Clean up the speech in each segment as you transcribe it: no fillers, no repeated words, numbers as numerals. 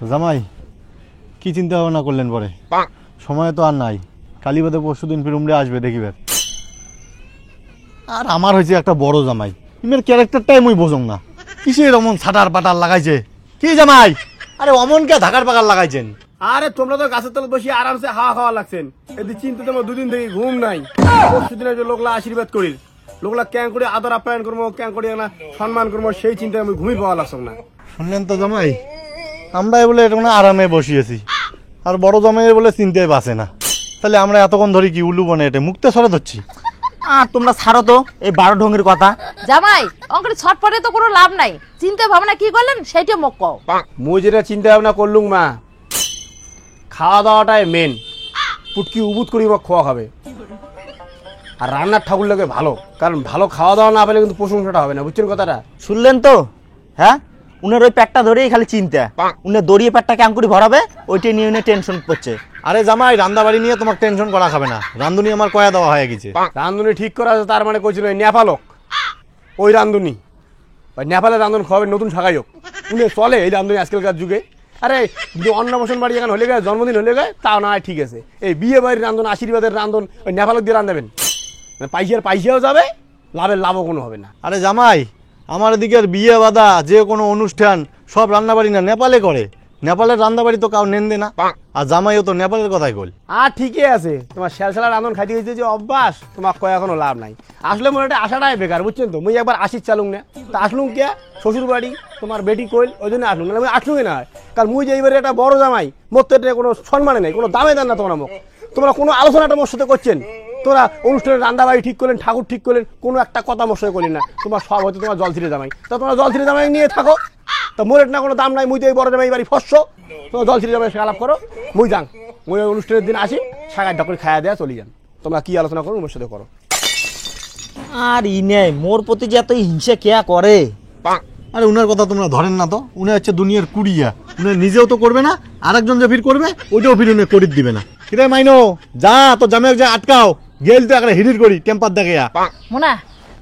জামাই কি চিন্তা ভাবনা করলেন পরে? সময় তো আর নাই, কালী বাদে পরশুদিন ফির উমরে আসবে দেখিবে। আর আমার হয়েছে একটা বড় জামাই, ইমের ক্যারেক্টারটাই মুই বোঝং না। কিসের অমন ছাটার পাটার লাগাইছে? কি জামাই, আরে অমনকে ধাকার পাকার লাগাইছেন? আরে তোমরা তো গাছের তলে বসে আরামসে হাওয়া খাওয়া লাগছেন, এদিকে চিন্তা তোমার দুদিন থেকে ঘুম নাই। পরশুদিনে যে লোকলা আশীর্বাদ করি, লোকলা ক্যাং করে আদর আপ্যায়ন করবো, ক্যাং করে না সম্মান করবো, সেই চিন্তায় আমি ঘুমিয়ে পাওয়া লাগছ না। শুনলেন তো জামাই, আমরা বলে এটা মানে আরামে বসিয়েছি, আর বড় জামাই বলে চিন্তায় বাঁচে না। তাহলে আমরা এতক্ষণ ধরে কি উল্লু বনে এটা মুক্তে সরে ধরছি? আর তোমরা ছাড়ো তো এই 12 ঢঙ্গের কথা। জামাই অঙ্কের ছটপটে তো কোনো লাভ নাই, চিন্তা ভাবনা কি করলেন সেইটা মোক কও। মুই যেটা চিন্তা ভাবনা করলুম মা, খাওয়া দাওয়াটাই মেন। পুটকি উবুত করি বা খাওয়া খাবে, আর রান্নার ঠাকুর লাগে ভালো, কারণ ভালো খাওয়া দাওয়া না পেলে কিন্তু প্রশংসাটা হবে না, বুঝছেন কথাটা? শুনলেন তো? হ্যাঁ, উনার ওই পেটটা ধরেই খালি চিন্তা, উনি দড়িয়ে পেটটা ক্যাঙ্কুরি ভরাবে, ওইটাই নিয়ে উনি টেনশন করছে। আরে জামাই, রান্না বাড়ি নিয়ে তোমার টেনশন করা খাবে না, রান্ধুনি আমার কয়া দেওয়া হয়ে গেছে। রান্ধুনি ঠিক করা আছে, তার মানে কইছিল নেপালক ওই রান্ধুনি, নেপালের রান্ধন খাওয়াবে নতুন শাখাই হোক, উনি চলে এই রান্ধুনি আজকালকার যুগে। আরে যদি অন্নপ্রাশন বাড়ি এখন হলে গেছে, জন্মদিন হলে গেছে, তাও না ঠিক আছে। এই বিয়ে বাড়ির রান্ধন, আশীর্বাদের রান্ধন ওই নেপালক দিয়ে রান্ধবেন, পয়সাও যাবে, লাভও কোনো হবে না। আরে জামাই, আমার দিকের বিয়ে বাদা যে কোনো অনুষ্ঠান সব রান্নাবাড়ি না নেপালে করে, নেপালের রান্নাবাড়ি তো কাউ নেন দে না, আর জামাইও তো নেপালের কথাই কল। আর ঠিকই আছে, তোমার শেলশালা রান্ধন খাইতে গেছে যে অভ্যাস, তোমার কয়া কোনো লাভ নাই। আসলে মনে হয় আশাটাই বেকার, বুঝছেন তো? মুই একবার আসির চালুক না, তা আসলুম কে শ্বশুর বাড়ি, তোমার বেটি কইল, ওই জন্য আসলুম না, আসলুমই না। কারণ মুই যে এইবারে একটা বড় জামাই, মোর তো এটা কোনো সম্মানে নেই, কোনো দামে দেন না তোমরা মুখ। তোমরা কোনো আলোচনাটা মোর সাথে করছেন, তোরা অনুষ্ঠানের রান্নাবাড়ি ঠিক করলেন, ঠাকুর ঠিক করলেন, কোনো একটা কথা মোর সাথে করলেন না। তোমার সব হয়তো তোমার জল ছিঁড়ে জামাই, তা তোমরা জল ছিঁড়ে জামাই নিয়ে থাকো, তা মোরের না কোনো দাম নাই। মুই তো এই বড় জামাই বাড়ি ফসছ, তোমরা জল ছিঁড়ে জামাই আলাপ করো, মুই যাং, মুই ওই অনুষ্ঠানের দিন আসি, সাগার ডাকরে খাইয়া দেয়া চলে যান। তোমরা কি আলোচনা করো মোর সাথে করো। আর ইনে মোর প্রতি যে এত হিংসা কেয়া করে। আরে উনার কথা তোমরা ধরেন না তো, উনি হচ্ছে দুনিয়ার কুড়িয়া, উনি নিজেও তো করবে না, আরেকজন যে ফির করবে ওইটাও ফির উনি করিত দিবে না। কিরে মাইনো, যা তো জামাই যা আটকাও, গেল তো একটা হিডির করি টেম্পার দেখে। মোনা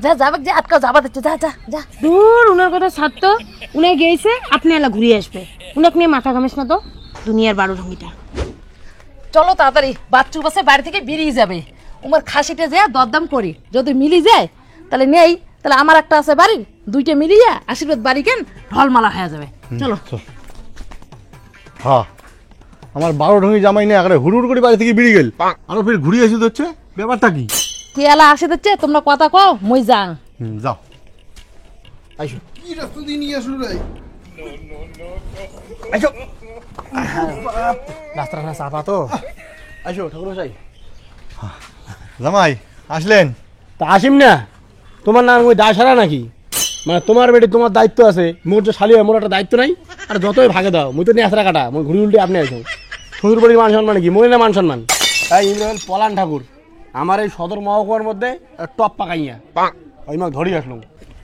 যা যাবে, যে আটকাও যাবা দিচ্ছে, যা যা যা। দূর, উনার কথা ছাড়তো, উনি গেছে, আপনি এলা ঘুরে আসবে, উনাকে নিয়ে মাথা ঘামিস না তো, দুনিয়ার 12 ঢঙ্গিটা। চলো তাড়াতাড়ি, বাচ্চু বাসে বাড়ি থেকে বেরিয়ে যাবে। উমার খাসিটা যে দরদাম করি, যদি মিলি যায় তাহলে নেই, তাহলে আমার একটা আছে বাড়ি, দুইটা মিলিয়া আশীর্বাদ বাড়ি কেন ঢলমালা হয়ে যাবে। চলো। হ্যাঁ, আমার 12 ঢঙ্গি জামাই নিয়ে আগে হুড় করে বাড়ি থেকে বেরিয়ে গেল, আরো ফির ঘুরিয়ে এসে হচ্ছে, ব্যাপারটা কি? কেলা আসে দিচ্ছে, তোমরা কথা কও, মই যাং। যাও। আইসো কি রাস্তা দিয়ে নিয়ে আসলো রে? আইসো, রাস্তা চাপা তো, আইসো ঠাকুর মশাই। জামাই আসলেন? তা আসিম না, তোমার নাম ওই দায় সারা নাকি? মানে তোমার বেটি তোমার দায়িত্ব আছে, মোর যে শালি মোর একটা দায়িত্ব নাই। আর যতই ভাগে দাও, মুই তো নিয়ে আসরা কাটা, মুই ঘুরি উল্টে আপনি আইসো। শ্বশুর বাড়ির মান সম্মান কি মনে না মান সম্মান? তাই ইন্দ্রহেল পলান ঠাকুর আমার এই সদর মহকুমার মধ্যে টপ পাকাইয়া ওই মাক ধরি আসলাম।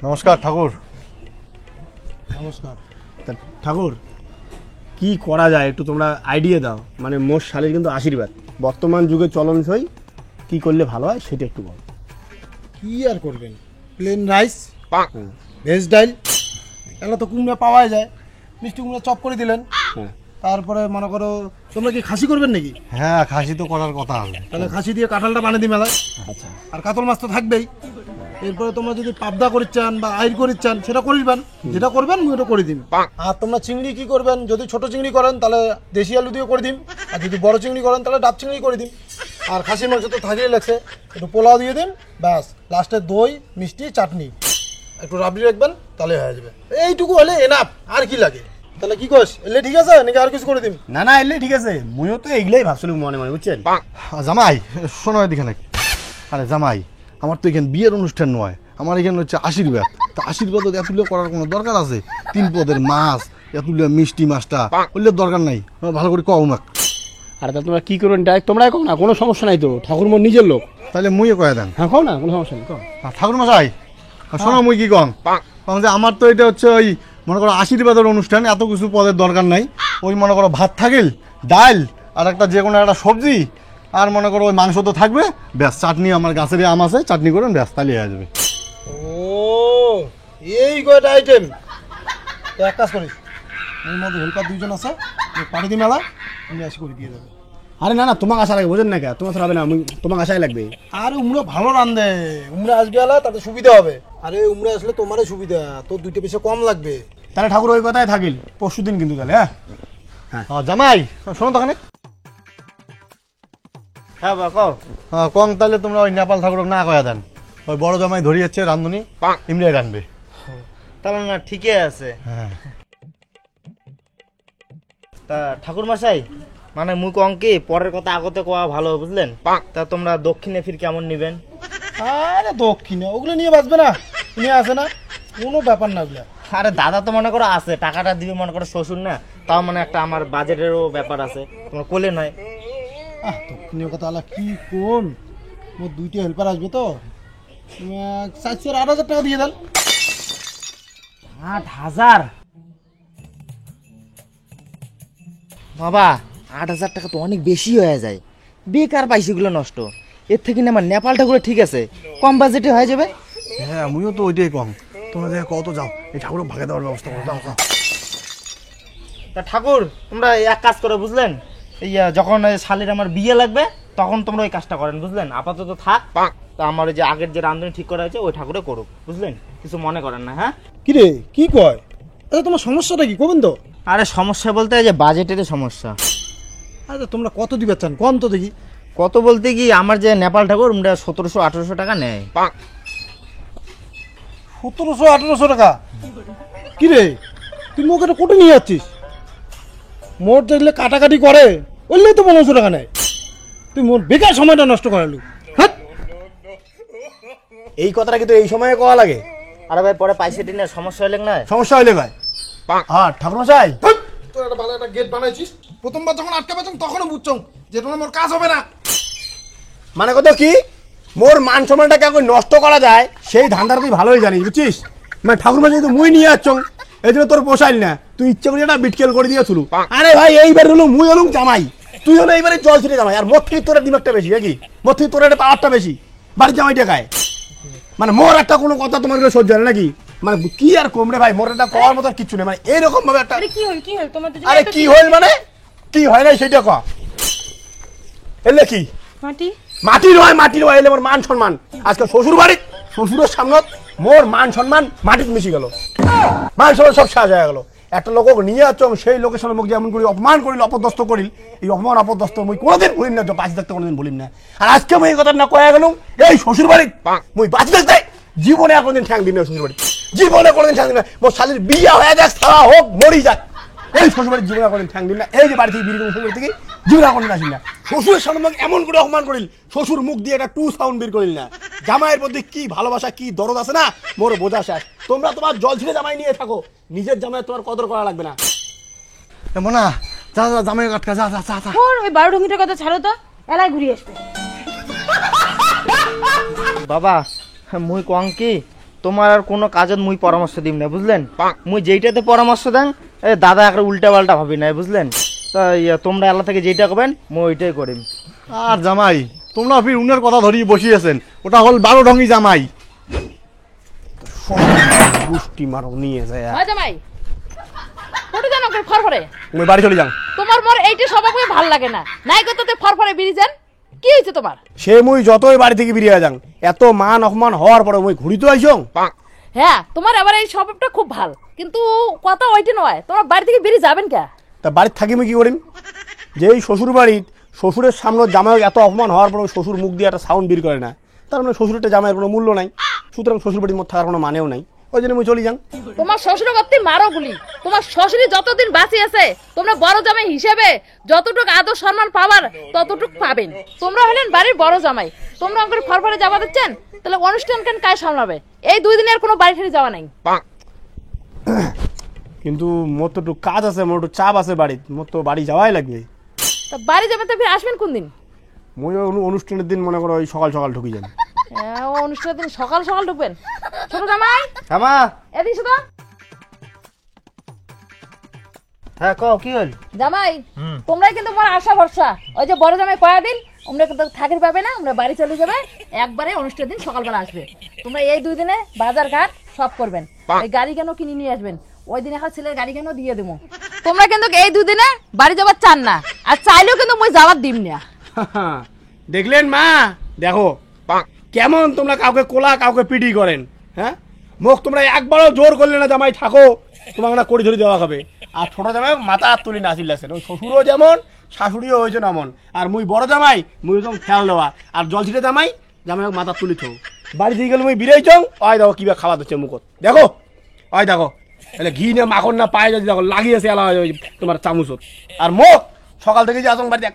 নমস্কার ঠাকুর। নমস্কার। তা ঠাকুর কি করা যায় একটু তোমরা আইডিয়া দাও, মানে মোর শালির কিন্তু আশীর্বাদ বর্তমান যুগে চলনসই, কি করলে ভালো হয় সেটা একটু বল। কি আর করবেন, প্লেন রাইস, ভেজ ডাইল, এগুলো তো কুমড়া পাওয়াই যায়, মিষ্টি কুমড়া চপ করে দিলেন। হ্যাঁ, তারপরে মনে করো তোমরা কি খাসি করবেন নাকি? হ্যাঁ, খাসি তো করার কথা আছে। তাহলে খাসি দিয়ে কাঁঠালটা বানিয়ে দিই মেলায়। আচ্ছা, আর কাতল মাছ তো থাকবেই। এরপরে তোমরা যদি পাবদা করি চান বা আইর করি চান সেটা করিবেন, যেটা করবেন আমি ওটা করে দিন। আর তোমরা চিংড়ি কি করবেন, যদি ছোট চিংড়ি করেন তাহলে দেশি আলু দিয়ে করে দিন, আর যদি বড় চিংড়ি করেন তাহলে ডাব চিংড়ি করে দিন। আর খাসির মাংস তো থাকিয়ে লাগছে, একটু পোলাও দিয়ে দিন, ব্যাস লাস্টে দই মিষ্টি চাটনি একটু রাবড়ি রাখবেন, তাহলে হয়ে যাবে। এইটুকু হলে এনাফ, আর কি লাগে? তাহলে কি কস, এলে ঠিক আছে নাকি আর কিছু করে দিন? না না এলে ঠিক আছে, মুইও তো এগুলাই ভাবছিলাম মনে মনে, বুঝছেন? জামাই শোনো এদিকে নাকি। আরে জামাই, আমার তো এখানে বিয়ের অনুষ্ঠান নয়, আমার এখানে হচ্ছে আশীর্বাদ। তা আশীর্বাদ এতগুলো করার কোনো দরকার আছে? 3 পদের মাছ, এতগুলো মিষ্টি মাছটা বললে দরকার নাই, ভালো করে কও না। আর তা তোমরা কি করবেন ডাইরেক্ট তোমরাই কও না, কোনো সমস্যা নাই তো, ঠাকুর মোর নিজের লোক। তাহলে মুইও কয়ে দেন। হ্যাঁ কও না, কোনো সমস্যা নেই, কও। ঠাকুর মশাই শোনো, মুই কি কম যে আমার তো এটা হচ্ছে ওই মনে করো আশীর্বাদের অনুষ্ঠান, এত কিছু পদের দরকার নাই। ওই মনে করো ভাত থাকিল, ডাল আর একটা যে কোনো একটা সবজি, আর মনে করো ওই মাংস তো থাকবে, ব্যাস চাটনি, আমার গাছের আম আছে, চাটনি করুন, ব্যাস তাহলে হয়ে যাবে। ও এই কয়টা আইটেম, এক কাজ করিস, এর মধ্যে হেল্পার 2 জন আছে, পাঠিয়ে মেলা উনি আসি করে দিয়ে দেবে। আরে না না, তোমাকে আসা লাগবে, বোঝেন না কে? তোমার হবে না, তোমাকে আসাই লাগবে। আরে উমরা ভালো রান্ধে, উমরা আসবে আলা তাতে সুবিধা হবে। আরে উমরা আসলে তোমারই সুবিধা, তোর 2টা পয়সা কম লাগবে। তাহলে ঠাকুর ওই কথাই থাকিল, পরশুদিন কিন্তু তাহলে। হ্যাঁ জামাই শোনো তো ওখানে। হ্যাঁ বা কও। কম তাহলে তোমরা ওই নেপাল ঠাকুর না কয়া দেন, ওই বড় জামাই ধরি যাচ্ছে রান্ধুনি ইমরাই রানবে। তাহলে না ঠিকই আছে। হ্যাঁ তা ঠাকুর মশাই, মানে মুই কম কি পরের কথা আগতে কোয়া ভালো, বুঝলেন? তা তোমরা দক্ষিণে ফির কেমন নিবেন? আরে দক্ষিণে ওগুলো নিয়ে বাঁচবে না, নিয়ে আসে না, কোনো ব্যাপার না ওগুলা। আরে দাদা তো মনে করো আছে, টাকাটা দিবে মনে করো শ্বশুর না, তাও মানে একটা আমার বাজেটেরও ব্যাপার আছে, তোমার কোলে নয়। দক্ষিণের কথা আলা কি কোন, মোর 2টা হেল্পার আসবে তো, 700 আর 8,000 টাকা দিয়ে দেন। 8,000? বাবা 8,000 টাকা তো অনেক বেশি হয়ে যায়, বেকার পয়সাগুলো নষ্ট। এর থেকে না আমার নেপাল ঠাকুরে ঠিক আছে, কম বাজেটে হয়ে যাবে। হ্যাঁ আমিও তো ওইটাই কম। তোমরা দেখে কত যাও, এই ঠাকুর ভাগে দেওয়ার ব্যবস্থা করো, যাও যাও। তা ঠাকুর তোমরা এক কাজ করে, বুঝলেন? এই যখন শালির আমার বিয়ে লাগবে তখন তোমরা ওই কাজটা করেন, বুঝলেন? আপাতত থাক, তা আমার ওই যে আগের যে রাঁধুনি ঠিক করা হয়েছে ওই ঠাকুরে করুক, বুঝলেন? কিছু মনে করেন না। হ্যাঁ কি রে কি কয়? আরে তোমার সমস্যাটা কি করবেন তো? আরে সমস্যা বলতে এই যে বাজেটের সমস্যা। আরে তোমরা কত দিবে চান কম তো দেখি। কত বলতে কি, আমার যে নেপাল ঠাকুর 1700-1800 টাকা নেয়। 1700-1800 টাকা? কি রে তুই মুখে কোটে নিয়ে যাচ্ছিস? মোট দেখলে কাটাকাটি করে বললেই তো 1500 টাকা নেয়। তুই মোর বেকার সময়টা নষ্ট করালু। হ্যাঁ এই কথাটা কিন্তু এই সময়ে কোয়া লাগে। আরে ভাই পরে পয়সা দিনে সমস্যা হলে না। সমস্যা হইলে ভাই। হ্যাঁ ঠাকুর মশাই, তোর একটা ভালো একটা গেট বানাইছিস, প্রথমবার যখন আটকে পেতাম তখনও বুঝছো যে তোমার মোর কাজ হবে না। মানে কথা কি, মোর মান সম্মানটাকে এখন নষ্ট করা যায় সেই ধান্দাটা তুই ভালোই জানিস, বুঝছিস? মানে ঠাকুর মশাই তুই মুই নিয়ে যাচ্ছ, এই জন্য তোর পোষাইল না, তুই ইচ্ছে করে একটা বিটকেল করে দিয়েছিল। আরে ভাই এইবার হলো মুই হলুম জামাই, তুই হলো এইবারে জল ছিটে জামাই, আর মোর থেকে তোর দিমাগটা বেশি নাকি? মোর থেকে তোর একটা পাওয়ারটা বেশি, বাড়ির জামাইটা খায়। মানে মোর একটা কোনো কথা তোমার সহ্য হয় না নাকি? মানে কি আর কমরে ভাই, মোর একটা করার মতো আর কিচ্ছু নেই। মানে এইরকম ভাবে একটা, আরে কি হল কি হল তোমার দুজনে? আরে কি হইল মানে কি হয় না সেটা কয়া এলে কি মাটি মাটি নয় এলে মোর মান সম্মান। আজকে শ্বশুর বাড়ি, শ্বশুরের সামনে মোর মান সম্মান মাটিতে মিশে গেল, মান সম্মান সব শেষ হয়ে গেল। একটা লোক নিয়ে যাচ্ছ, সেই লোকের সামনে মুখ যেমন করি অপমান করিল, অপদস্থ করিল, এই অপমান অপদস্থ মুই কোনোদিন ভুলিম না, বাঁচি থাকতে কোনোদিন ভুলিম না। আর আজকে মুই এই কথা না কয়ে গেলাম, এই শ্বশুর বাড়ি মুই বাঁচি থাকতে জীবনে আর কোনোদিন ঠ্যাং দিন না, শ্বশুর বাড়ি জীবনে কোনোদিন ঠ্যাং দিন না। মোর শালির বিয়ে হয়ে যাক, সারা হোক, মরি যাক, এই শ্বশুর বাড়ির জীবনে কোনোদিন ঠ্যাং দিন না। এই যে বাড়ি থেকে বিড়ি শ্বশুর থেকে জীবনে কোনোদিন আসিল না। শ্বশুরের সামনে মুখ এমন করে অপমান করিল, শ্বশুর মুখ দিয়ে একটা টু সাউন্ড বের করিল না। জামাইয়ের মধ্যে কি ভালোবাসা কি দরদ আছে না, মোর বোঝা শেষ। তোমরা তোমার জল ছিঁড়ে জামাই নিয়ে থাকো, নিজের জামাই তোমার কদর করা লাগবে না। মোনা যা যা জামাই কাটকা, যা যা যা যা। ওর ওই 12 ঢঙ্গিটার কথা ছাড়ো তো, এলাই ঘুরিয়ে আসবে। বাবা মুই কম কি, তোমার আর কোনো কাজত মুই পরামর্শ দিম না, বুঝলেন? মুই যেইটাতে পরামর্শ দেন দাদা একটা উল্টা পাল্টা ভাবি নাই, বুঝলেন? তা তোমরা এলা থেকে যেইটা করবেন মুই ওইটাই করিম। আর জামাই তোমরা ফির উনার কথা ধরিয়ে বসিয়েছেন, ওটা হল 12 ঢঙ্গি জামাই। পুষ্টি মারো নিয়ে যায়, হয় জামাই কোটে জানো করে ফরফরে তুমি বাড়ি চলে যাও। তোমার মোর এইটা স্বভাবই ভাল লাগে না, নাই কত তে ফরফরে বেরিয়ে যান। কি হয়েছে তোমার? সে মুই যতই বাড়ি থেকে বেরিয়ে যাং, এত মান অপমান হওয়ার পরে মুই ঘুরি তো আইসং। হ্যাঁ তোমার এবার এই স্বভাবটা খুব ভালো, কিন্তু কথা ওইটা নয়, তোমার বাড়ি থেকে বেরিয়ে যাবেন কে? তা বাড়িতে থাকি মুই কি করিম? যেই শ্বশুর বাড়ির শ্বশুরের সামনে জামাই এত অপমান হওয়ার পরে শ্বশুর মুখ দিয়ে একটা সাউন্ড বের করে না, তার মানে শ্বশুরটা জামাইয়ের কোনো মূল্য নাই, সুতরাং শ্বশুর বাড়ির মধ্যে থাকার কোনো মানেও নাই, ওই জন্য মুই চলে যাং। তোমার শ্বশুর করতে মারো গুলি, তোমার শ্বশুরই যতদিন বাঁচি আছে তোমরা বড় জামাই হিসেবে যতটুকু আদর সম্মান পাবার ততটুকু পাবেন। তোমরা হলেন বাড়ির বড় জামাই, তোমরা অঙ্কের ফরফরে যাওয়া দিচ্ছেন, তাহলে অনুষ্ঠান কেন কাজ সামলাবে? এই 2 দিনের কোনো বাড়ি ঠেড়ে যাওয়া নাই। কিন্তু মোর তো একটু কাজ আছে, মোর একটু চাপ আছে বাড়িতে, মোর তো বাড়ি যাওয়াই লাগবে। তা বাড়ি যাবেন তো ফির আসবেন কোন দিন? মুই অনুষ্ঠানের দিন মনে করো ওই সকাল সকাল ঢুকি যান। ও অনুষ্ঠানের দিন সকাল সকাল ঢুকবেন? ছোট জামাই আমা এদিকে শুধু হ্যাঁ কও কি হল? জামাই তোমরাই কিন্তু আমার আশা ভরসা, ওই যে বড় জামাই কয়া দিন আমরা কিন্তু থাকির পাবে না, আমরা বাড়ি চলে যাবে, একবারে অনুষ্ঠানের দিন সকালবেলা আসবে। তোমরা এই 2 দিনে বাজার ঘাট সব করবেন, ওই গাড়ি কেন কিনে নিয়ে আসবেন, ওই দিন এখন ছেলের গাড়ি কেন দিয়ে দেবো। তোমরা কিন্তু এই দুদিনে বাড়ি যাবার চান না, আর চাইলেও কিন্তু মই যাবার দিম না। দেখলেন মা, দেখো কেমন তোমরা কাউকে কোলা কাউকে পিটি করেন। হ্যাঁ, মুখ তোমরা একবারও জোর করলে না জামাই থাকো, তোমাকে না করি ধরে দেওয়া হবে। আর ছোট জামাই মাথা হাত তুলি নাচিল লাগছেন, ওই শ্বশুরও যেমন শাশুড়িও হয়েছে এমন। আর মুই বড় জামাই, মুই একদম খেয়াল দেওয়া। আর জল ছিটে জামাই, জামাই মাথা তুলি থো। বাড়ি দিয়ে গেলে মুই বিরেই চং, ওই দেখো কিবা খাওয়া দিচ্ছে মুখত, দেখো ওই দেখো, তাহলে ঘি না মাখন না পায়ে যদি দেখো লাগিয়েছে এলা তোমার চামচত। আর মুখ সকাল থেকে যে আসং বাড়িতে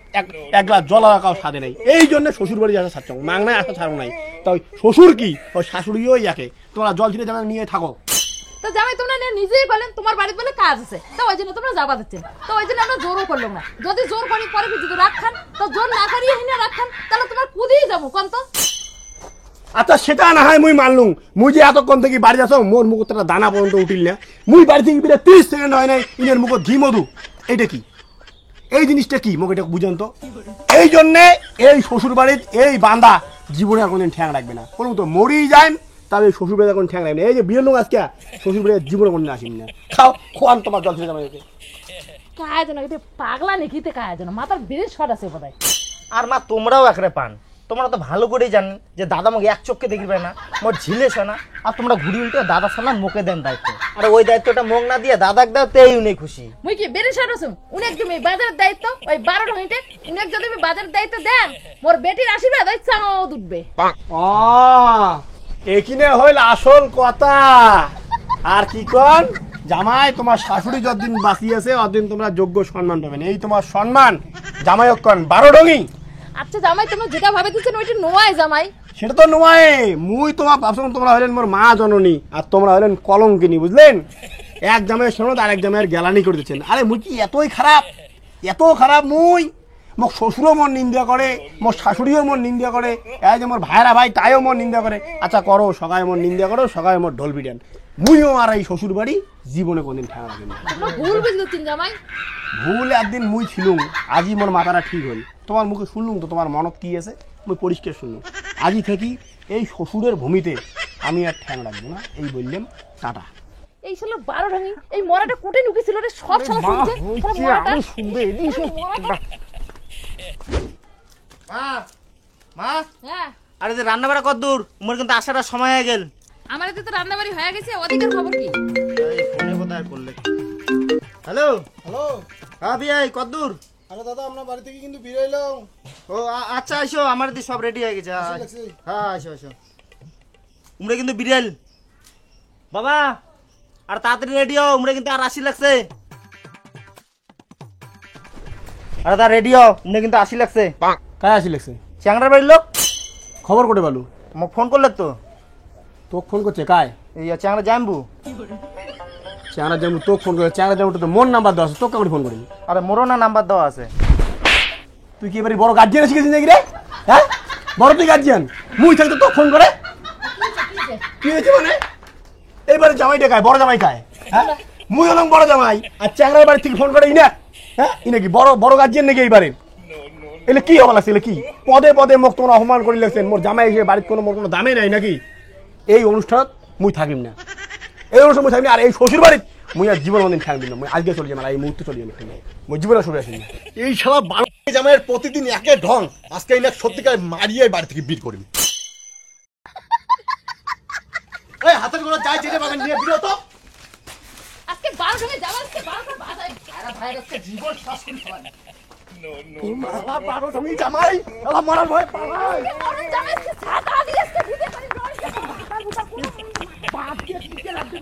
এক গ্লাস জল রাখাও সাথে নেই। এই জন্য শ্বশুর বাড়ি আসা ছাড়ছ, মাং নাই আসা ছাড়ো নাই। তাই শ্বশুর কি ওই শাশুড়িও ইয়াকে, তোমরা জল ছিটে জামাই নিয়ে থাকো। তো জামাই তোমরা নিজেই বলেন তোমার বাড়িতে বলে কাজ আছে, তো ওই জন্য তোমরা যাবা দিচ্ছেন। তো ওই জন্য আমরা জোরও করলাম না। যদি জোর করি পরে যদি রাখান, তো জোর না করিয়ে হিনে রাখান, তাহলে তোমার কুদিয়ে যাবো কোন তো। আচ্ছা সেটা না হয় মুই মানলুম, মুই যে এতক্ষণ থেকে বাড়ি যাচ্ছ মোর মুখত একটা দানা পর্যন্ত উঠিল না। মুই বাড়ি থেকে বিরে 30 সেকেন্ড হয় নাই, ইনের মুখত ঘি মধু। এইটা কি, এই জিনিসটা কি মুখ এটা বুঝেন তো। এই জন্যে এই শ্বশুর বাড়ির এই বান্দা জীবনে আর কোনদিন ঠ্যাং রাখবে না, কোনো তো মরেই যায় তবে শ্বশুর বাড়িতে এখন ঠ্যাং রাখবে না। এই যে বিয়ের লোক আজকে শ্বশুর বাড়ির জীবনে কোনদিন আসেন না। খাও খোয়ান তোমার জল ছেড়ে যাবে। কায় যেন এটা পাগলা নাকিতে কায় যেন মাথার ব্রেন শট আছে বোধহয়। আর মা তোমরাও একরে পান, তোমরা তো ভালো করেই জানেন যে দাদা মুখ এক চোখকে দেখবে না, মোর ঝিলে শোনা। আর তোমরা ঘুরি উল্টে দাদা শোনা মুখে দেন দায়িত্ব, আর ওই দায়িত্বটা মুখ না দিয়ে দাদাকে দাও, তেই উনি খুশি। মুই কি ব্রেন শট আছে উনি একদম এই বাজারের দায়িত্ব ওই 12 মিনিটে উনি যদি আমি বাজারের দায়িত্ব দেন, মোর বেটির আশীর্বাদ ওই চাও উঠবে। এখানে হইল আসল কথা। আর কি কন জামাই, তোমার শাশুড়ি যতদিন বাঁচি আছে অতদিন তোমরা যোগ্য সম্মান পাবেন। এই তোমার সম্মান জামাই কন 12 ডঙ্গি। আচ্ছা জামাই তোমরা যেটা ভাবে দিচ্ছেন ওইটা নোয়াই জামাই। সেটা তো নয়, মুই তোমার ভাবছিলাম তোমরা হলেন মোর মা জননী আর তোমরা হলেন কলঙ্কিনী, বুঝলেন। এক জামাইয়ের সনদ আর এক জামাইয়ের গ্যালানি করে দিচ্ছেন। আরে মুই কি এতই খারাপ, এত খারাপ মুই? মোর শ্বশুরও মন নিন্দা করে, মোর শাশুড়িও মন নিন্দা করে, এই যে মোর ভাইরা ভাই তাইও মন নিন্দা করে। আচ্ছা করো, সকালে মোর নিন্দা করো, সকালে মোর ঢোল পিটান। মুইও আর এই শ্বশুর বাড়ি জীবনে কোনদিন ঠেকা রাখেন না। তোমরা ভুল বুঝলেন জামাই। ভুল একদিন মুই ছিলুম, আজই মোর মাথাটা ঠিক হল। তোমার মুখে শুনলুম তো তোমার মনত কি আছে, মুই পরিষ্কার শুনলুম। আজই থেকে এই শ্বশুরের ভূমিতে আমি আর ঠ্যাং রাখবো না, এই বললাম টাটা। এই ছিল 12 ঢাঙি, এই মরাটা কোটে ঢুকেছিল রে, সব শালা শুনছে। আমি শুনবে এই সব। মা মা, হ্যাঁ আরে যে রান্না বাড়া কত দূর? মোর কিন্তু আসার সময় হয়ে গেল। আমাদের তো রান্নাবাড়ি হয়ে গেছে, ওদিকের খবর কি? ফোনে কোথায় করলে? হ্যালো হ্যালো, হ্যাঁ বিয়াই কত দূর? আরে দাদা আপনার বাড়ি থেকে কিন্তু ফিরে এলাম। ও আচ্ছা আইসো, আমার দি সব রেডি হয়ে গেছে। হ্যাঁ আইসো আইসো। উমরে কিন্তু বিড়াল বাবা, আর তাড়াতাড়ি রেডি হও, উমরে কিন্তু আর 80 লাগছে। আরে তা রেডি হও, উমরে কিন্তু 80 লাগছে। কায় আসি লাগছে? চ্যাংড়ার বাড়ির লোক খবর করে পালু? মোক ফোন করলে তো। তোকে ফোন করছে কায়? এই চ্যাংড়া জাম্বু। চেহারা যেমন তোকে ফোন করে, চেহারা যেমন তো মন নাম্বার দেওয়া আছে, তোকে কেমন ফোন করি? আরে মোরও না নাম্বার দেওয়া আছে। তুই কি এবারে বড় গার্জিয়ান শিখেছিস নাকি রে? হ্যাঁ, বড় তুই গার্জিয়ান। মুই থাকতে তোকে ফোন করে কি হয়েছে মানে? এইবারে জামাই কায়, বড় জামাই কায়? হ্যাঁ, মুই হলাম বড় জামাই আর চ্যাংড়ার বাড়ি থেকে ফোন করে ইনা। হ্যাঁ, ইনা কি বড় বড় গার্জিয়ান নাকি এইবারে? এলে কি হওয়া লাগছে? এলে কি পদে পদে মোক তোমরা অপমান করে লাগছেন? মোর জামাই এসে বাড়িতে কোনো মোর কোনো দামে নাই নাকি? এই অনুষ্ঠানত মুই থাকিম না, এই অনুষ্ঠান মুই থাকিম না। আর এই শ্বশুর বাড়িতে মুই আর জীবন কোনদিন থাকবি না। মুই আজকে চলে যাবো, এই মুহূর্তে চলে যাবো, মুই জীবনে সরে আসি না। এই শালা বাড়ি জামাইয়ের প্রতিদিন একে ঢং, আজকে এই না সত্যিকার মারিয়ে বাড়ি থেকে বের করবি। এই হাতের গোড়া যাই যেতে পাবেন নিয়ে বিরত। আজকে 12 ঢাঙি যাবার, আজকে 12টা বাজায়। আরে ভাই আজকে জীবন শাসন ফেলা। মারা 12 তুমি জামাই, শালা মারার ভয় পালাই। আরে জামাই আজকে ছাতা দিয়ে আজকে দিতে পারি, রয় বাদ দিয়ে দিতে লাগবে।